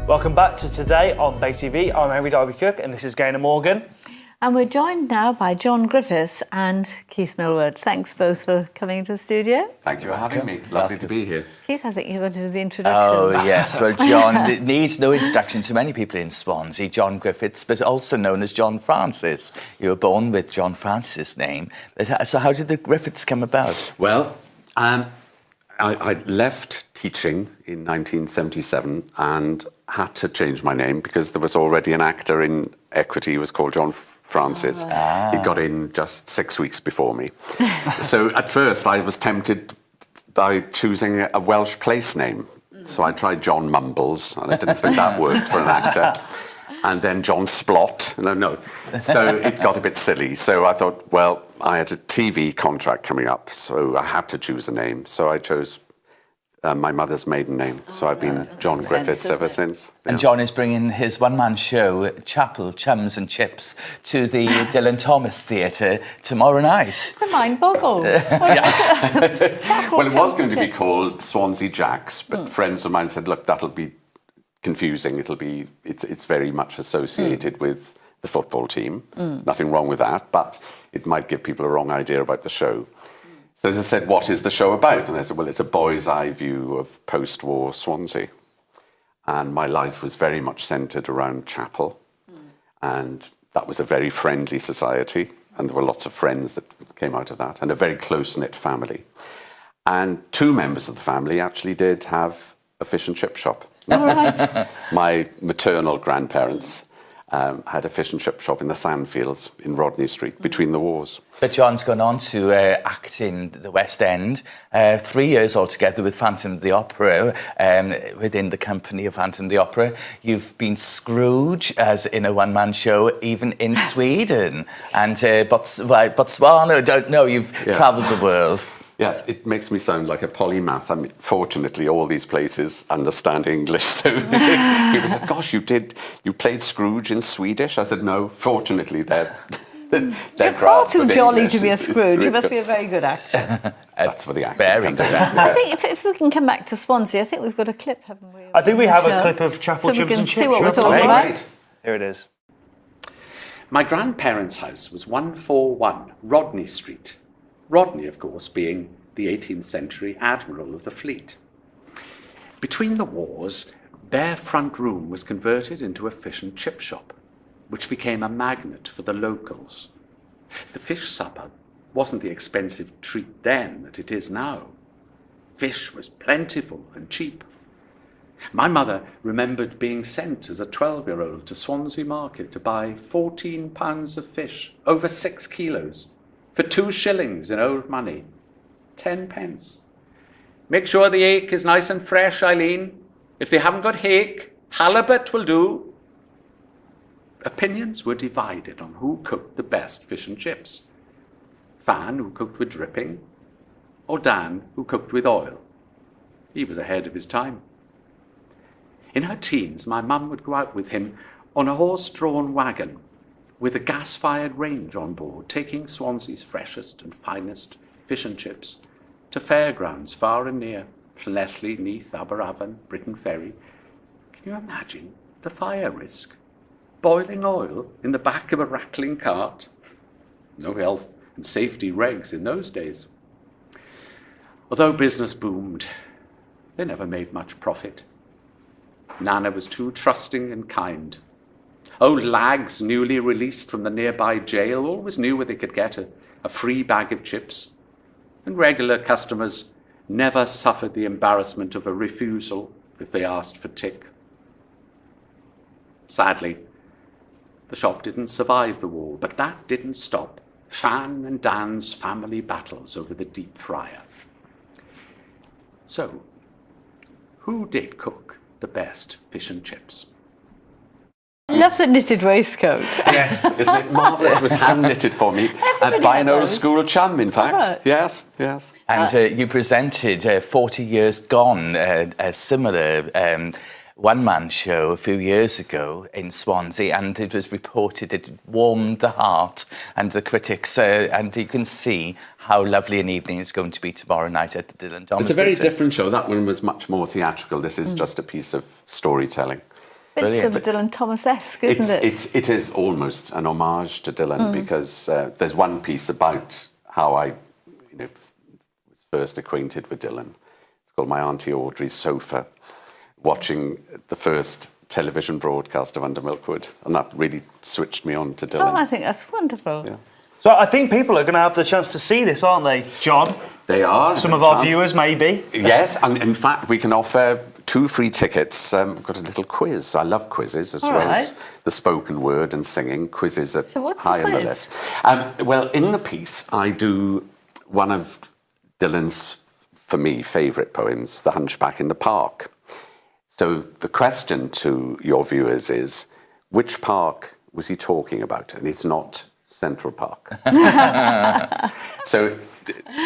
Welcome back to Today on BayTV. I'm Henry Darby-Cook and this is Gaynor Morgan. And we're joined now by John Griffiths and Keith Millward. Thanks both for coming into the studio. Thank you for having me. Lovely to be here. Keith, I think you're going to do the introduction. Oh, yes. Well, John needs no introduction to many people in Swansea. John Griffiths, but also known as John Francis. You were born with John Francis' name. So how did the Griffiths come about? Well, I left teaching in 1977 and had to change my name because there was already an actor in Equity who was called John Francis. He got in just 6 weeks before me. So at first I was tempted by choosing a Welsh place name. So I tried John Mumbles and I didn't think that worked for an actor. And then John Splot. No. So it got a bit silly. So I thought, well, I had a TV contract coming up, so I had to choose a name. So I chose my mother's maiden name. So I've been John Griffiths ever since. Yeah. And John is bringing his one-man show, Chums and Chips, to the Dylan Thomas Theatre tomorrow night. The mind boggles. Well, it was going to be called Swansea Jacks, but friends of mine said, look, that'll be confusing. It's very much associated with the football team. Nothing wrong with that, but it might give people a wrong idea about the show. So they said, what is the show about? And I said, well, it's a boy's eye view of post-war Swansea. And my life was very much centred around chapel. And that was a very friendly society. And there were lots of friends that came out of that. And a very close-knit family. And two members of the family actually did have a fish and chip shop. My maternal grandparents had a fish and chip shop in the Sandfields in Rodney Street, between the wars. But John's gone on to act in the West End, 3 years altogether with Phantom of the Opera, within the company of Phantom of the Opera. You've been Scrooge, as in a one-man show, even in Sweden. And Botswana, I don't know, you've travelled the world. Yeah, it makes me sound like a polymath. I mean, fortunately, all these places understand English. So people said, gosh, you played Scrooge in Swedish? I said, no, fortunately, they're You're far too jolly to be a Scrooge. You must be a very good actor. That's for the actor. Very good. I think if we can come back to Swansea, I think we've got a clip, haven't we? I think we have a clip of Chums and Chips. See what we're talking about. Here it is. My grandparents' house was 141 Rodney Street. Rodney, of course, being the 18th century admiral of the fleet. Between the wars, their front room was converted into a fish and chip shop, which became a magnet for the locals. The fish supper wasn't the expensive treat then that it is now. Fish was plentiful and cheap. My mother remembered being sent as a 12-year-old to Swansea Market to buy 14 pounds of fish, over 6 kilos, for 2 shillings in old money, 10 pence. Make sure the hake is nice and fresh, Eileen. If they haven't got hake, halibut will do. Opinions were divided on who cooked the best fish and chips. Fan, who cooked with dripping, or Dan, who cooked with oil. He was ahead of his time. In her teens, my mum would go out with him on a horse-drawn wagon with a gas-fired range on board, taking Swansea's freshest and finest fish and chips to fairgrounds far and near, Llanelli, Neath, Aberavon, Britain Ferry. Can you imagine the fire risk? Boiling oil in the back of a rattling cart? No health and safety regs in those days. Although business boomed, they never made much profit. Nana was too trusting and kind. Old lags, newly released from the nearby jail, always knew where they could get a free bag of chips. And regular customers never suffered the embarrassment of a refusal if they asked for tick. Sadly, the shop didn't survive the war, but that didn't stop Fan and Dan's family battles over the deep fryer. So, who did cook the best fish and chips? I love the knitted waistcoat. Yes, isn't it marvellous? It was hand-knitted for me by an old school chum, in fact. Right. Yes. And you presented 40 Years Gone, a similar one-man show a few years ago in Swansea, and it was reported it warmed the heart and the critics, and you can see how lovely an evening it's going to be tomorrow night at the Dylan Thomas It's a very Theatre. different show. That one was much more theatrical. This is just a piece of storytelling. Bit Brilliant. sort of Dylan Thomas-esque, isn't it? It is almost an homage to Dylan because there's one piece about how I was first acquainted with Dylan. It's called My Auntie Audrey's Sofa, watching the first television broadcast of Under Milkwood, and that really switched me on to Dylan. Oh, I think that's wonderful. Yeah. So I think people are going to have the chance to see this, aren't they, John? They are. Some of our viewers, maybe. Yes, and in fact, we can offer 2 free tickets. We've got a little quiz. I love quizzes as well as the spoken word and singing. Quizzes are what's high the on the quiz? list. Well, in the piece, I do one of Dylan's, for me, favourite poems, The Hunchback in the Park. So the question to your viewers is, which park was he talking about? And it's not Central Park. So,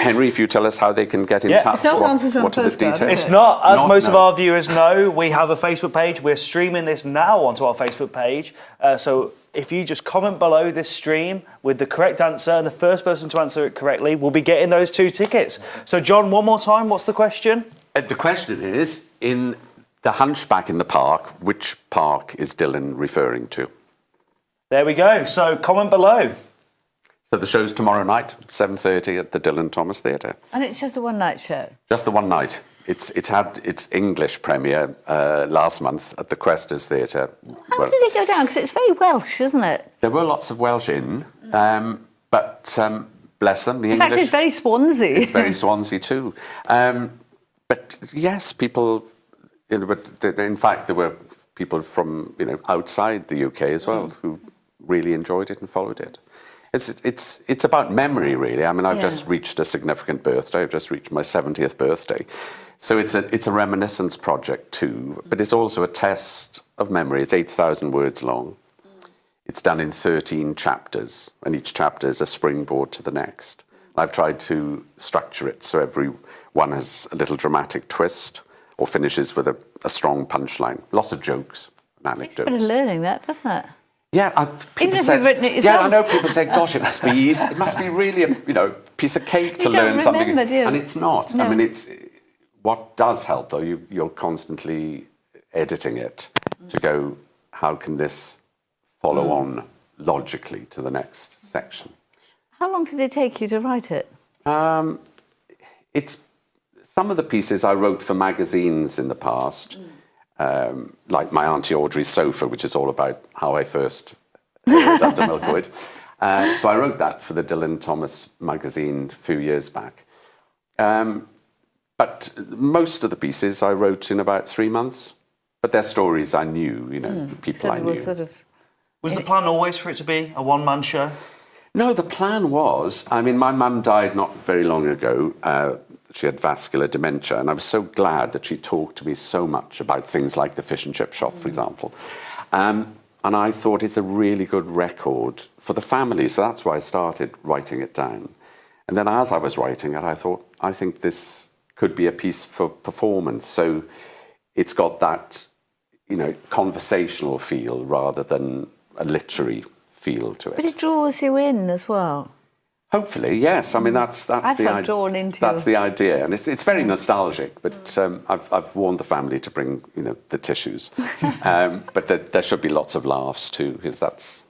Henry, if you tell us how they can get in touch, It's not answers on what are the postcard, details? is It's not, as Not- most of no. our viewers know, we have a Facebook page. We're streaming this now onto our Facebook page. So if you just comment below this stream with the correct answer, and the first person to answer it correctly will be getting those 2 tickets. So, John, one more time, what's the question? The question is, in The Hunchback in the Park, which park is Dylan referring to? There we go. So comment below. So the show's tomorrow night, 7:30 at the Dylan Thomas Theatre. And it's just a one-night show. Just the one night. It had its English premiere last month at the Questors Theatre. How did it go down? Because it's very Welsh, isn't it? There were lots of Welsh in, but bless them, the In English... fact, it's very Swansea. It's very Swansea too. But yes, people... in fact, there were people from outside the UK as well who really enjoyed it and followed it. It's about memory, really. I mean, I've just reached a significant birthday. I've just reached my 70th birthday. So it's a reminiscence project too, but it's also a test of memory. It's 8,000 words long. It's done in 13 chapters, and each chapter is a springboard to the next. I've tried to structure it so every one has a little dramatic twist or finishes with a strong punchline. Lots of jokes and It's a bit anecdotes. of learning that, doesn't it? Yeah, people Even if said, you've written it yeah, yourself. I know people say, gosh, it must be easy. It must be really a piece of cake to You don't learn something. remember, do you? And it's not. No. I mean, what does help, though, you're constantly editing it to go, how can this follow on logically to the next section? How long did it take you to write it? It's some of the pieces I wrote for magazines in the past, like My Auntie Audrey's Sofa, which is all about how I first heard Under Milkwood. So I wrote that for the Dylan Thomas magazine a few years back. But most of the pieces I wrote in about 3 months. But they're stories I knew, people So I it knew. was sort of... Was the plan always for it to be a one-man show? No, the plan was, I mean, my mum died not very long ago. She had vascular dementia, and I was so glad that she talked to me so much about things like the fish and chip shop, for example. And I thought it's a really good record for the family, so that's why I started writing it down. And then as I was writing it, I thought, I think this could be a piece for performance. So it's got that, conversational feel rather than a literary feel to it. But it draws you in as well. Hopefully, yes. I mean, that's I the felt drawn into That's the idea, and it's very nostalgic. But I've warned the family to bring the tissues, but there should be lots of laughs too, because that's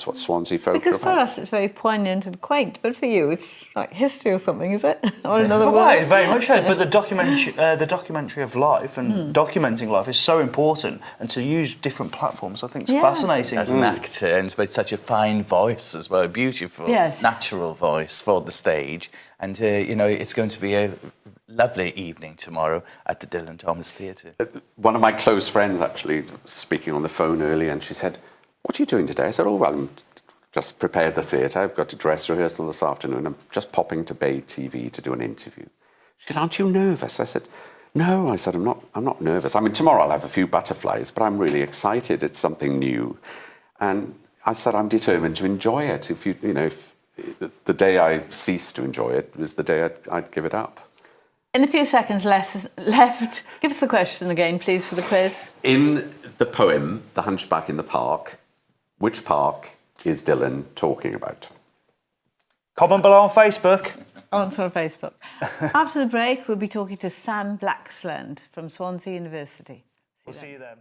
what Swansea folk Because are for about. us it's very poignant and quaint, but for you it's like history or something, is it? Or another Right, word? very much so. But the documentary of life and documenting life is so important, and to use different platforms, I think, is fascinating. As an actor, and with such a fine voice as well, a beautiful, natural voice for the stage. And, it's going to be a lovely evening tomorrow at the Dylan Thomas Theatre. One of my close friends actually was speaking on the phone earlier, and she said, "What are you doing today?" I said, "Oh, well, I'm just prepared the theatre. I've got a dress rehearsal this afternoon. I'm just popping to BayTV to do an interview." She said, "Aren't you nervous?" I said, "No," I said, I'm not nervous. I mean, tomorrow I'll have a few butterflies, but I'm really excited. It's something new." And I said, "I'm determined to enjoy it. If the day I cease to enjoy it was the day I'd give it up." In a few seconds left, give us the question again, please, for the quiz. In the poem, The Hunchback in the Park, which park is Dylan talking about? Comment below on Facebook. On Facebook. After the break, we'll be talking to Sam Blaxland from Swansea University. We'll see you then.